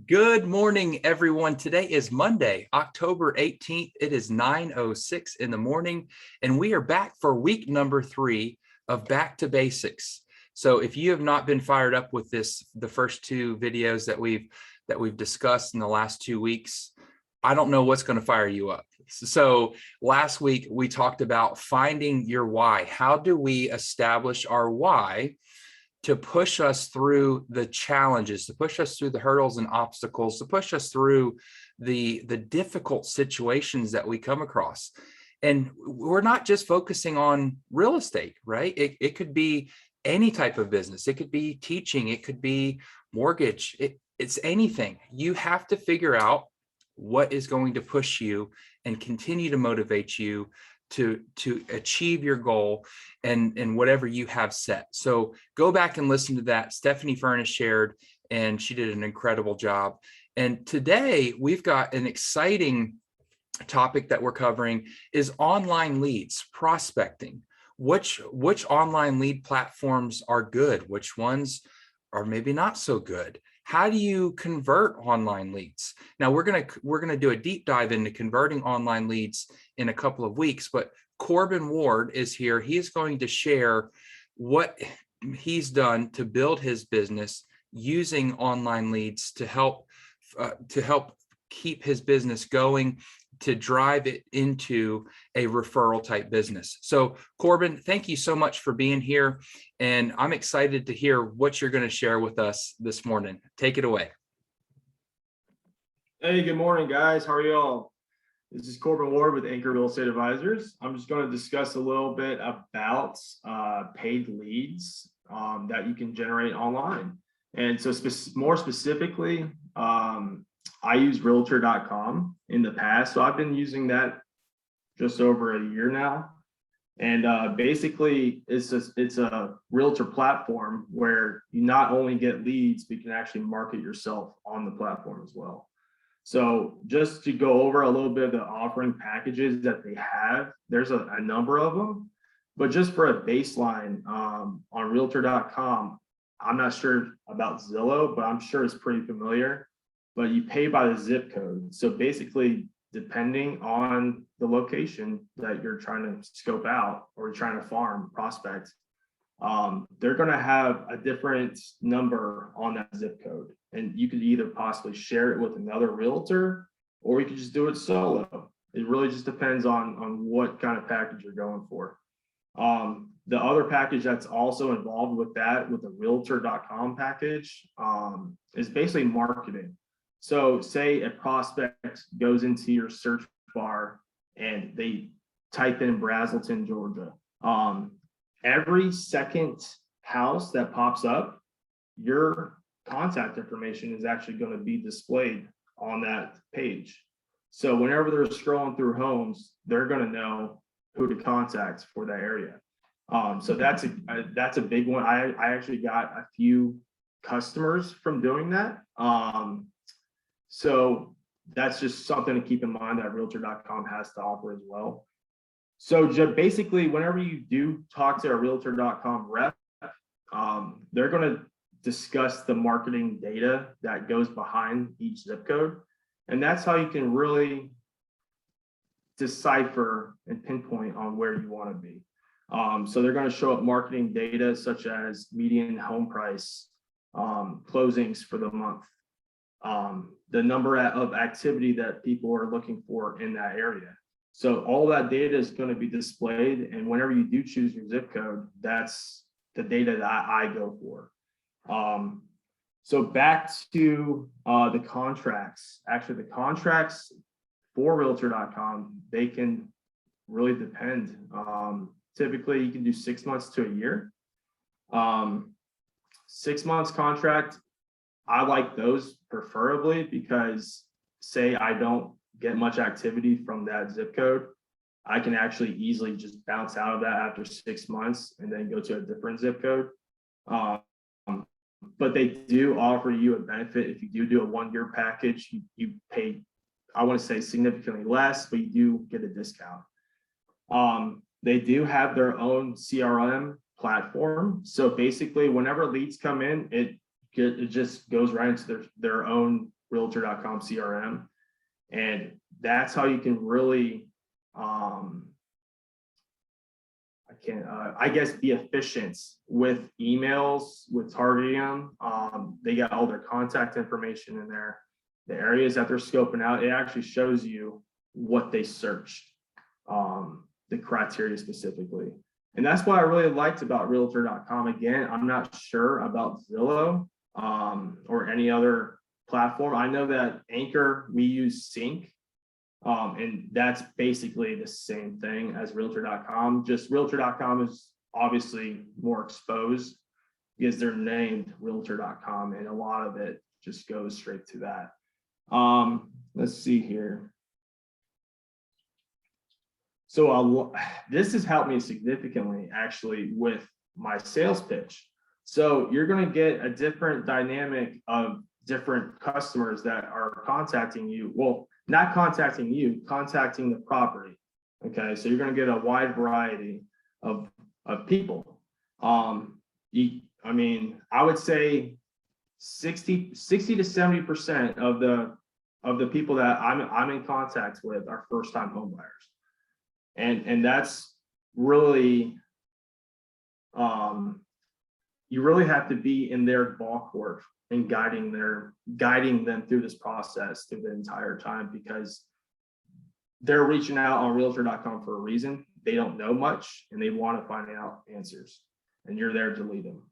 Good morning, everyone. Today is Monday, October 18th. It is 9:06 in the morning, and we are back for week number 3 of Back to Basics. So if you have not been fired up with the first 2 videos that we've discussed in the last 2 weeks, I don't know what's going to fire you up. So last week we talked about finding your why. How do we establish our why to push us through the challenges, to push us through the hurdles and obstacles, to push us through the difficult situations that we come across? And we're not just focusing on real estate, right? It could be any type of business. It could be teaching. It could be mortgage. It's anything. You have to figure out what is going to push you and continue to motivate you to achieve your goal and whatever you have set. So go back and listen to that. Stephanie Furness shared, and she did an incredible job. And today we've got an exciting topic that we're covering is online leads, prospecting. Which online lead platforms are good? Which ones are maybe not so good? How do you convert online leads? Now we're gonna do a deep dive into converting online leads in a couple of weeks, but Corbyn Ward is here. He is going to share what he's done to build his business using online leads to help keep his business going, to drive it into a referral type business. So Corbyn, thank you so much for being here. And I'm excited to hear what you're going to share with us this morning. Take it away. Hey, good morning, guys. How are you all? This is Corbyn Ward with Anchor Real Estate Advisors. I'm just going to discuss a little bit about paid leads that you can generate online. And so more specifically, I use Realtor.com in the past. So I've been using that just over a year now. And basically, it's a realtor platform where you not only get leads, but you can actually market yourself on the platform as well. So just to go over a little bit of the offering packages that they have, there's a number of them. But just for a baseline, on Realtor.com, I'm not sure about Zillow, but I'm sure it's pretty familiar. But you pay by the zip code. So basically, depending on the location that you're trying to scope out or you're trying to farm, prospect, they're going to have a different number on that zip code. And you could either possibly share it with another realtor, or you could just do it solo. It really just depends on what kind of package you're going for. The other package that's also involved with that, with the Realtor.com package, is basically marketing. So say a prospect goes into your search bar and they type in Brazelton, Georgia. Every second house that pops up, your contact information is actually going to be displayed on that page. So whenever they're scrolling through homes, they're going to know who to contact for that area. So that's a big one. I actually got a few customers from doing that. So that's just something to keep in mind that Realtor.com has to offer as well. So basically, whenever you do talk to a Realtor.com rep, they're going to discuss the marketing data that goes behind each zip code. And that's how you can really decipher and pinpoint on where you want to be. So they're going to show up marketing data such as median home price, closings for the month, the number of activity that people are looking for in that area. So all that data is going to be displayed. And whenever you do choose your zip code, that's the data that I go for. So back to the contracts. Actually, the contracts for Realtor.com, they can really depend. Typically, you can do 6 months to a year. 6 months contract, I like those preferably because say I don't get much activity from that zip code, I can actually easily just bounce out of that after 6 months and then go to a different zip code. But they do offer you a benefit. If you do a 1 year package, you pay, I want to say significantly less, but you do get a discount. They do have their own CRM platform. So basically, whenever leads come in, it just goes right into their own Realtor.com CRM. And that's how you can really, I guess, be efficient with emails, with targeting them. They got all their contact information in there, the areas that they're scoping out. It actually shows you what they searched, the criteria specifically. And that's what I really liked about Realtor.com. Again, I'm not sure about Zillow or any other platform. I know that Anchor, we use Sync. And that's basically the same thing as Realtor.com. Just Realtor.com is obviously more exposed because they're named Realtor.com, and a lot of it just goes straight to that. Let's see here. So this has helped me significantly, actually, with my sales pitch. So you're going to get a different dynamic of different customers that are contacting you. Well, not contacting you, contacting the property. Okay, so you're going to get a wide variety of people. I would say 60 to 70% of the people that I'm in contact with are first-time home buyers. And that's really, you really have to be in their ball court and guiding them through this process through the entire time, because they're reaching out on Realtor.com for a reason. They don't know much and they want to find out answers, and you're there to lead them.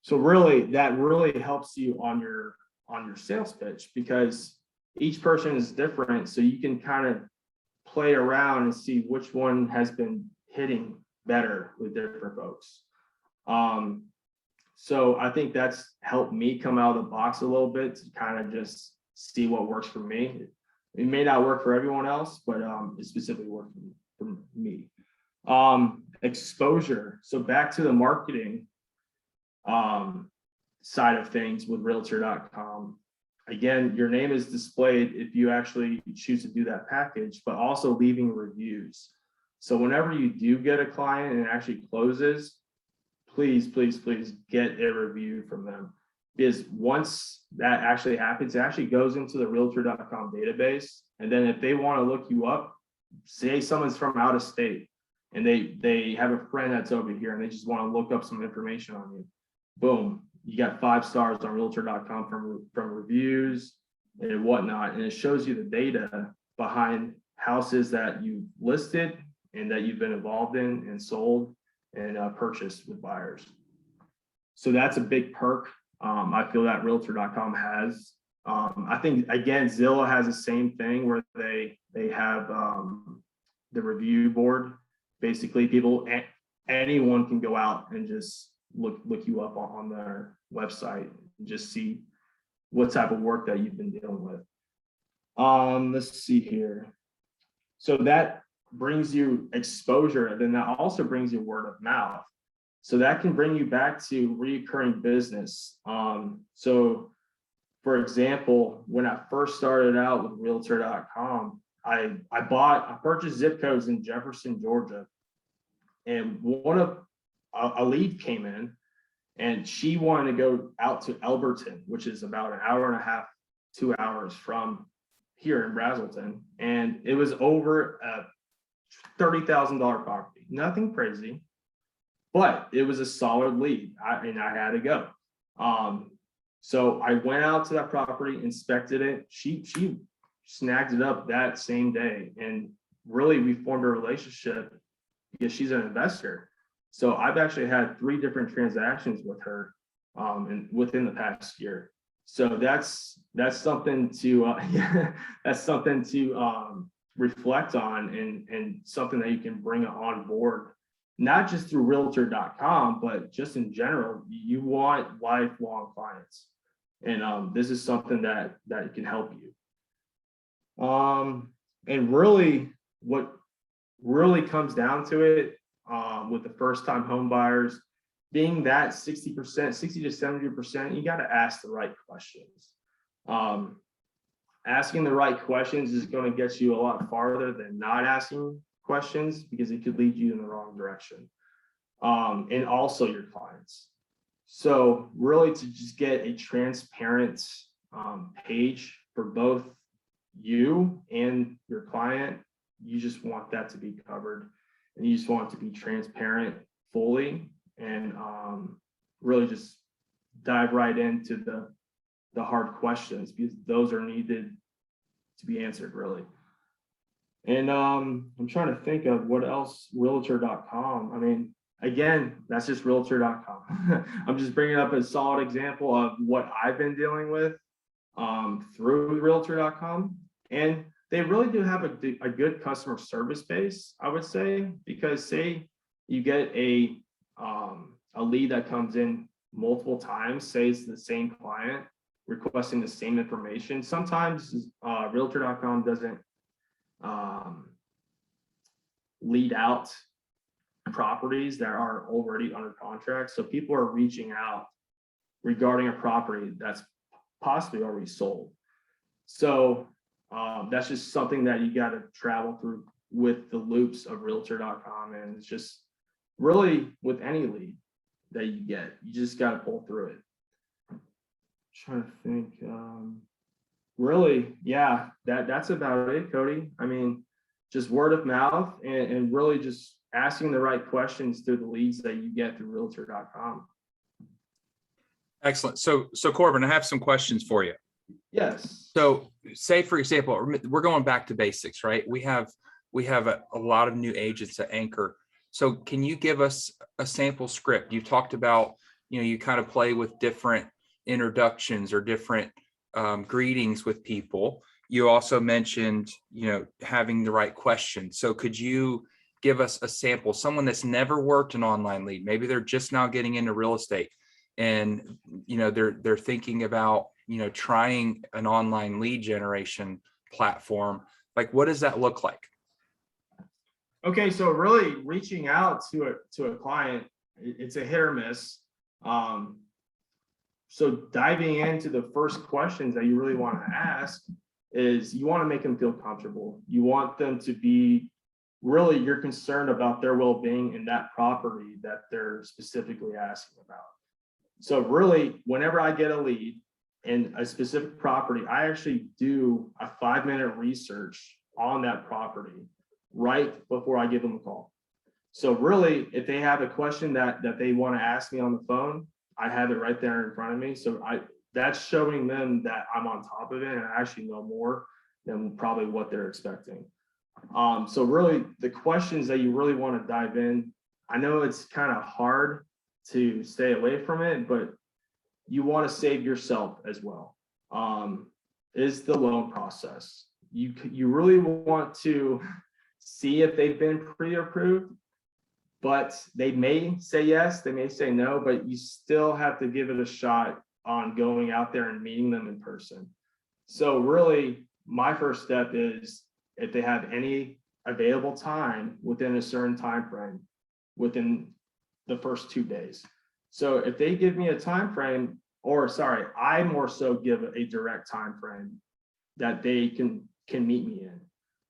So really, that really helps you on your sales pitch, because each person is different. So you can kind of play around and see which one has been hitting better with different folks. So I think that's helped me come out of the box a little bit to kind of just see what works for me. It may not work for everyone else, but it specifically worked for me. Exposure. So back to the marketing side of things with Realtor.com. Again, your name is displayed if you actually choose to do that package, but also leaving reviews. So whenever you do get a client and it actually closes, please get a review from them. Because once that actually happens, it actually goes into the Realtor.com database. And then if they want to look you up, say someone's from out of state and they have a friend that's over here and they just want to look up some information on you, boom, you got 5 stars on Realtor.com from reviews and whatnot. And it shows you the data behind houses that you listed and that you've been involved in and sold and purchased with buyers. So that's a big perk. I feel that Realtor.com has. I think, again, Zillow has the same thing where they have the review board. Basically, anyone can go out and just look you up on their website and just see what type of work that you've been dealing with. Let's see here. So that brings you exposure, and then that also brings you word of mouth. So that can bring you back to recurring business. So for example, when I first started out with Realtor.com, I purchased zip codes in Jefferson, Georgia, and a lead came in and she wanted to go out to Elberton, which is about an hour and a half, 2 hours from here in Brazelton. And it was over a $30,000 property, nothing crazy, but it was a solid lead. I had to go. So I went out to that property, inspected it. She snagged it up that same day. And really, we formed a relationship because she's an investor. So I've actually had 3 different transactions with her within the past year. So that's something to reflect on, and something that you can bring on board, not just through Realtor.com, but just in general. You want lifelong clients, and this is something that can help you. And really, what really comes down to it with the first-time home buyers, being that 60% to 70%, you got to ask the right questions. Asking the right questions is going to get you a lot farther than not asking questions, because it could lead you in the wrong direction. And also your clients. So really to just get a transparent page for both you and your client, you just want that to be covered, and you just want it to be transparent fully, and really just dive right into the hard questions, because those are needed to be answered really. And I'm trying to think of what else. Realtor.com. I mean, again, that's just realtor.com. I'm just bringing up a solid example of what I've been dealing with through realtor.com. And they really do have a good customer service base, I would say, because say you get a lead that comes in multiple times, say it's the same client requesting the same information. Sometimes realtor.com doesn't lead out properties that are already under contract. So people are reaching out regarding a property that's possibly already sold. So that's just something that you got to travel through with the loops of realtor.com. And it's just really with any lead that you get, you just got to pull through it. I'm trying to think. Really, yeah, that's about it, Cody. I mean, just word of mouth and really just asking the right questions through the leads that you get through realtor.com. Excellent. So Corbyn, I have some questions for you. Yes. So say, for example, we're going back to basics, right? We have a lot of new agents at Anchor. So can you give us a sample script? You talked about, you kind of play with different introductions or different greetings with people. You also mentioned, having the right questions. So could you give us a sample, someone that's never worked an online lead, maybe they're just now getting into real estate and, they're thinking about, trying an online lead generation platform. Like, what does that look like? Okay, so really reaching out to a client, it's a hit or miss. So diving into the first questions that you really want to ask is you want to make them feel comfortable. You want them to be really, you're concerned about their well-being in that property that they're specifically asking about. So really, whenever I get a lead in a specific property, I actually do a 5-minute research on that property right before I give them a call. So really, if they have a question that they want to ask me on the phone, I have it right there in front of me. So that's showing them that I'm on top of it and I actually know more than probably what they're expecting. So really, the questions that you really want to dive in, I know it's kind of hard to stay away from it, but you want to save yourself as well. Is the loan process. You really want to see if they've been pre-approved, but they may say yes, they may say no, but you still have to give it a shot on going out there and meeting them in person. So really, my first step is if they have any available time within a certain time frame within the first 2 days. So if they give me a time frame, or sorry, I more so give a direct time frame that they can meet me in.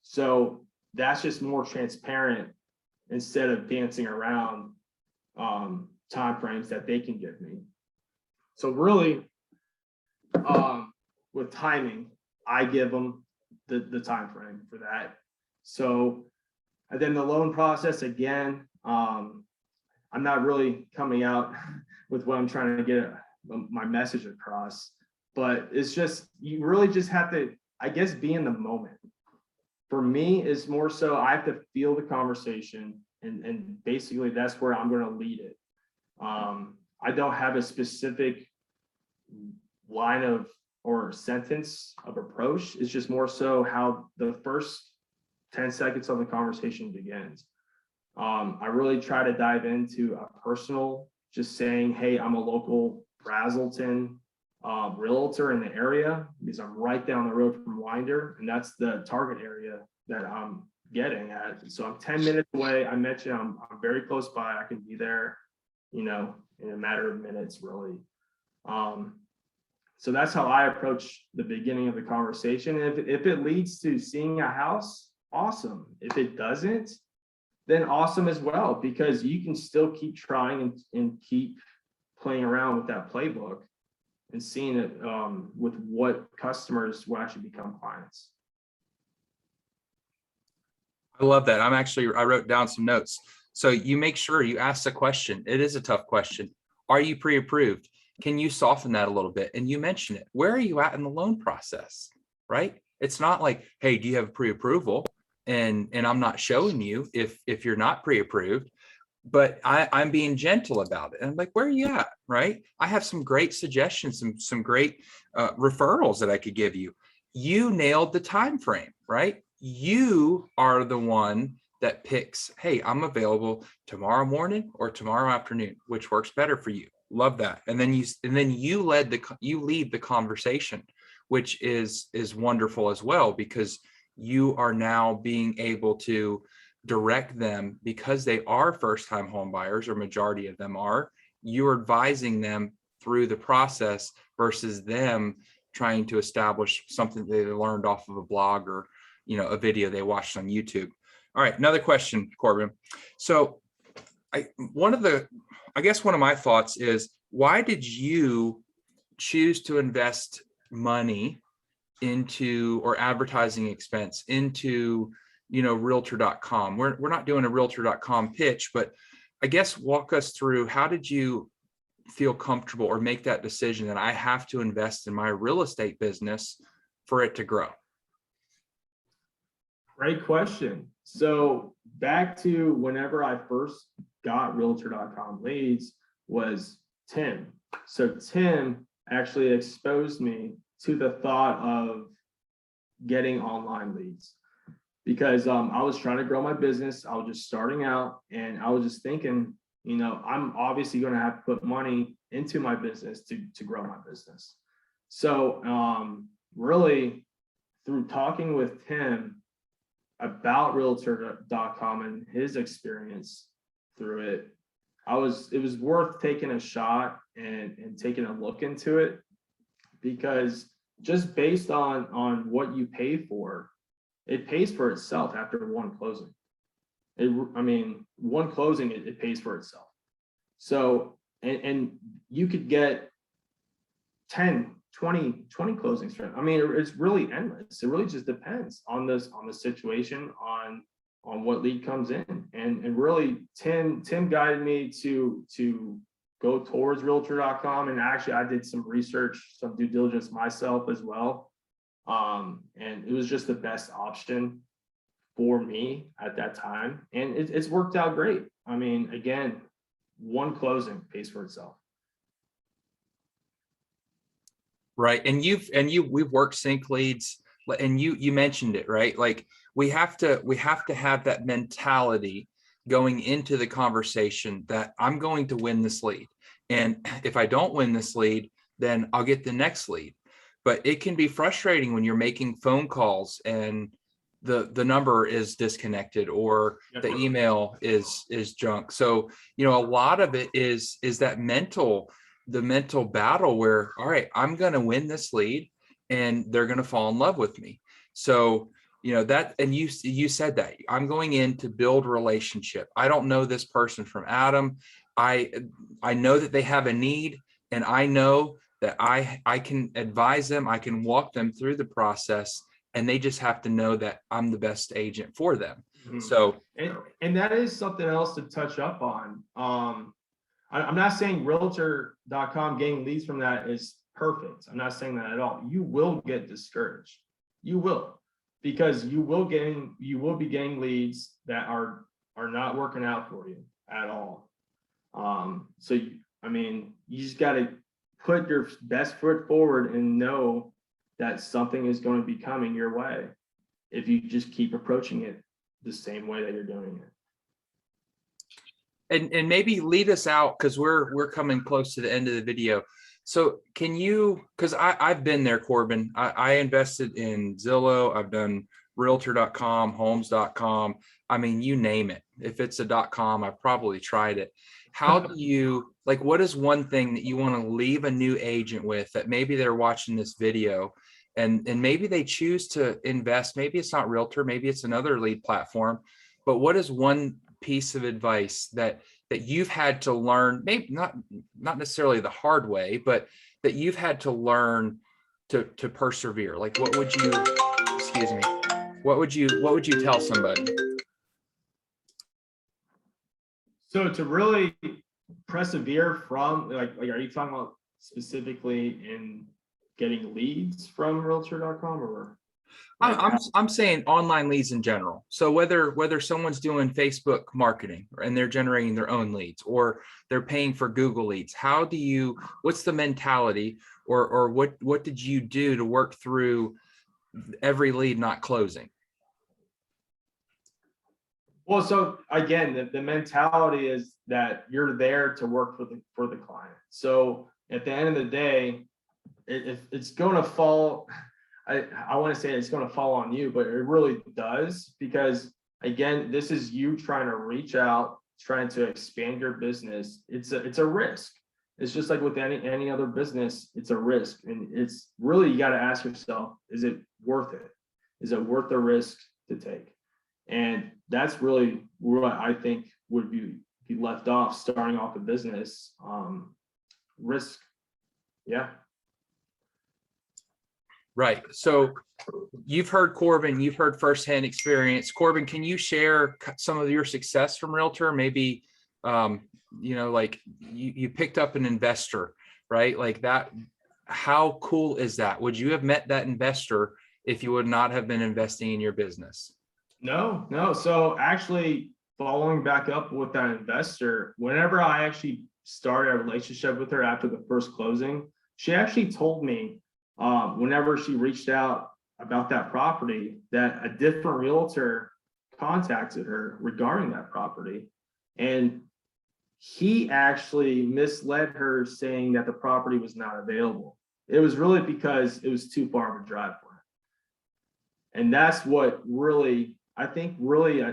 So that's just more transparent instead of dancing around time frames that they can give me. So really, with timing, I give them the time frame for that. So, and then the loan process, again, I'm not really coming out with what I'm trying to get my message across, but it's just, you really just have to, I guess, be in the moment. For me, it's more so I have to feel the conversation, and basically that's where I'm going to lead it. I don't have a specific line of or sentence of approach. It's just more so how the first 10 seconds of the conversation begins. I really try to dive into a personal, just saying, hey, I'm a local Brazelton realtor in the area, because I'm right down the road from Winder, and that's the target area that I'm getting at. So I'm 10 minutes away. I mentioned I'm very close by. I can be there, in a matter of minutes, really. So that's how I approach the beginning of the conversation. If it leads to seeing a house, awesome. If it doesn't, then awesome as well, because you can still keep trying and keep playing around with that playbook and seeing it with what customers will actually become clients. I love that. I wrote down some notes. So you make sure you ask the question. It is a tough question. Are you pre-approved? Can you soften that a little bit? And you mention it. Where are you at in the loan process, right? It's not like, hey, do you have pre-approval? And I'm not showing you if you're not pre-approved, but I'm being gentle about it. And I'm like, where are you at, right? I have some great suggestions, some great referrals that I could give you. You nailed the time frame, right? You are the one that picks, hey, I'm available tomorrow morning or tomorrow afternoon, which works better for you. Love that. And then you lead the conversation, which is wonderful as well, because you are now being able to direct them, because they are first-time home buyers, or majority of them are. You're advising them through the process versus them trying to establish something they learned off of a blog or a video they watched on YouTube. All right, another question, Corbyn. So one of my thoughts is, why did you choose to invest money into, or advertising expense into, realtor.com? We're not doing a realtor.com pitch, but I guess walk us through, how did you feel comfortable or make that decision that I have to invest in my real estate business for it to grow? Great question. So back to whenever I first got realtor.com leads was Tim. So Tim actually exposed me to the thought of getting online leads, because I was trying to grow my business. I was just starting out, and I was just thinking, I'm obviously going to have to put money into my business to grow my business. So really, through talking with Tim about realtor.com and his experience through it, it was worth taking a shot and taking a look into it, because just based on what you pay for, it pays for itself after one closing. One closing, it pays for itself. So, and you could get 10, 20 closings from it. It's really endless. It really just depends on the situation, on what lead comes in. And really, Tim guided me to go towards realtor.com. And actually, I did some research, some due diligence myself as well. And it was just the best option for me at that time. And it's worked out great. Again, one closing pays for itself. Right. And we've worked sync leads, and you mentioned it, right? Like we have to have that mentality going into the conversation that I'm going to win this lead. And if I don't win this lead, then I'll get the next lead. But it can be frustrating when you're making phone calls and the number is disconnected, or the email is junk. So, a lot of it is that the mental battle where, all right, I'm going to win this lead and they're going to fall in love with me. So, that, and you said that I'm going in to build relationship. I don't know this person from Adam. I know that they have a need, and I know that I can advise them. I can walk them through the process, and they just have to know that I'm the best agent for them. Mm-hmm. So, and that is something else to touch up on. I'm not saying realtor.com getting leads from that is perfect. I'm not saying that at all. You will get discouraged. You will, because you will be getting leads that are not working out for you at all. So you just got to put your best foot forward and know that something is going to be coming your way if you just keep approaching it the same way that you're doing it. And maybe lead us out, because we're coming close to the end of the video. So can you, because I've been there, Corbyn. I invested in Zillow. I've done realtor.com, homes.com. You name it. If it's a .com, I probably tried it. How do you, what is one thing that you want to leave a new agent with, that maybe they're watching this video and maybe they choose to invest? Maybe it's not Realtor, maybe it's another lead platform, but what is one piece of advice that that you've had to learn, maybe not necessarily the hard way, but that you've had to learn to persevere? Like, what would you, excuse me, what would you tell somebody? So to really persevere from, like, are you talking about specifically in getting leads from realtor.com, or like I'm saying online leads in general. So whether someone's doing Facebook marketing and they're generating their own leads, or they're paying for Google leads, what's the mentality, or what did you do to work through every lead not closing? Well, so again, the mentality is that you're there to work for the client. So at the end of the day, it's going to fall, I want to say it's going to fall on you, but it really does, because again, this is you trying to reach out, trying to expand your business. It's a risk. It's just like with any other business, it's a risk. And it's really, you got to ask yourself, is it worth it? Is it worth the risk to take? And that's really what I think would be left off starting off a business. Risk. Yeah. Right. So you've heard Corbyn, you've heard firsthand experience. Corbyn, can you share some of your success from Realtor? Maybe, like you picked up an investor, right? Like that. How cool is that? Would you have met that investor if you would not have been investing in your business? No. So actually, following back up with that investor, whenever I actually started a relationship with her after the first closing, she actually told me, whenever she reached out about that property, that a different realtor contacted her regarding that property. And he actually misled her, saying that the property was not available. It was really because it was too far of a drive for her. And that's what really, I think, really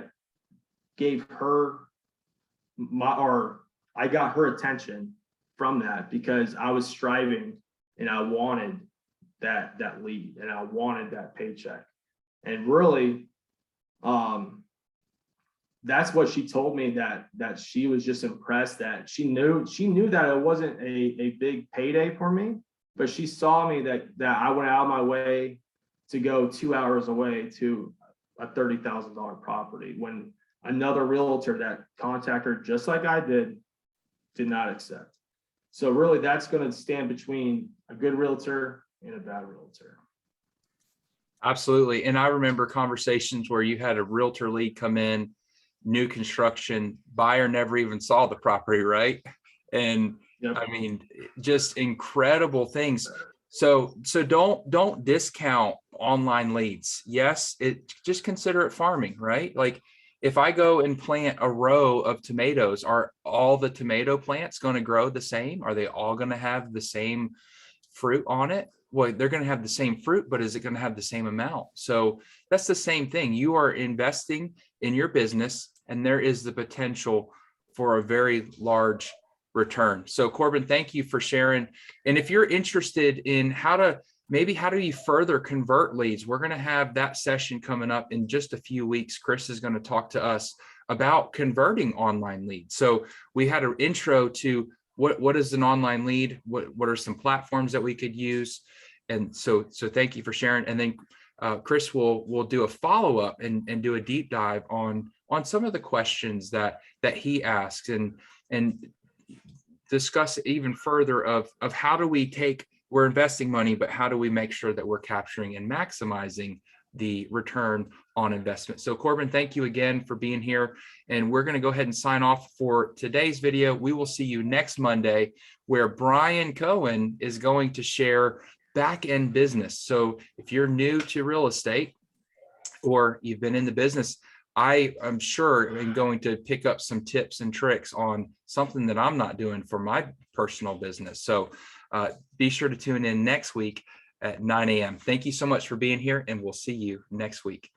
gave her I got her attention from that, because I was striving and I wanted that lead and I wanted that paycheck. And really, that's what she told me, that she was just impressed, that she knew that it wasn't a big payday for me, but she saw me that I went out of my way to go 2 hours away to a $30,000 property, when another realtor that contacted her just like I did not accept. So really, that's going to stand between a good realtor and a bad realtor. Absolutely. And I remember conversations where you had a realtor lead come in, new construction, buyer never even saw the property, right? And yep. I mean, just incredible things. So don't discount online leads. Yes, just consider it farming, right? Like, if I go and plant a row of tomatoes, are all the tomato plants going to grow the same? Are they all going to have the same fruit on it? Well, they're going to have the same fruit, but is it going to have the same amount? So that's the same thing. You are investing in your business, and there is the potential for a very large return. So Corbyn, thank you for sharing. And if you're interested in how do you further convert leads, we're going to have that session coming up in just a few weeks. Chris is going to talk to us about converting online leads. So we had an intro to what is an online lead, what are some platforms that we could use. And so thank you for sharing. And then Chris will do a follow-up and do a deep dive on some of the questions that he asks, and discuss even further of how do we we're investing money, but how do we make sure that we're capturing and maximizing the return on investment? So Corbyn, thank you again for being here. And we're going to go ahead and sign off for today's video. We will see you next Monday, where Brian Cohen is going to share back-end business. So if you're new to real estate or you've been in the business, I am sure I'm going to pick up some tips and tricks on something that I'm not doing for my personal business. So be sure to tune in next week at 9 a.m. Thank you so much for being here, and we'll see you next week.